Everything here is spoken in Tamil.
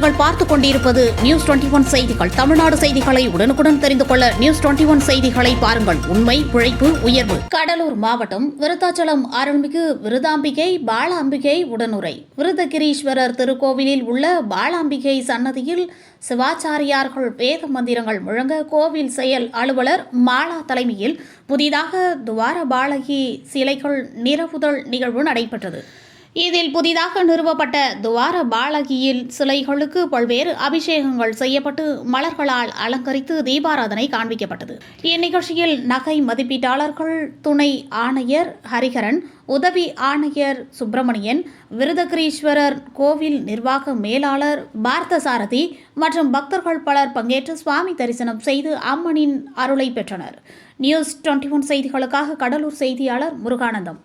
நீங்கள் பார்த்துக் கொண்டிருப்பது நியூஸ் 21 செய்திகள். தமிழ்நாடு செய்திகளை உடனுக்குடன் தெரிந்து கொள்ள நியூஸ் 21 செய்திகளை பாருங்கள். உண்மை, உழைப்பு, உயர்வு. கடலூர் மாவட்டம் விருத்தாச்சலம் அருள்மிகு விருதாம்பிகை பாலாம்பிகை உடனுரை விருதகிரீஸ்வரர் திருக்கோவிலில் உள்ள பாலாம்பிகை சன்னதியில் சிவாச்சாரியார்கள் வேத மந்திரங்கள் முழங்க கோவில் செயல் அலுவலர் மாலா தலைமையில் புதிதாக துவார பாலகி சிலைகள் நிரப்புதல் நிகழ்வு நடைபெற்றது. இதில் புதிதாக நிறுவப்பட்ட துவார பாலகியில் சிலைகளுக்கு பல்வேறு அபிஷேகங்கள் செய்யப்பட்டு மலர்களால் அலங்கரித்து தீபாராதனை காண்பிக்கப்பட்டது. இந்நிகழ்ச்சியில் நகை மதிப்பீட்டாளர்கள் துணை ஆணையர் ஹரிஹரன், உதவி ஆணையர் சுப்பிரமணியன், விருதகிரீஸ்வரர் கோவில் நிர்வாக மேலாளர் பார்த்தசாரதி மற்றும் பக்தர்கள் பலர் பங்கேற்று சுவாமி தரிசனம் செய்து அம்மனின் அருளை பெற்றனர். நியூஸ் 21 செய்திகளுக்காக கடலூர் செய்தியாளர் முருகானந்தம்.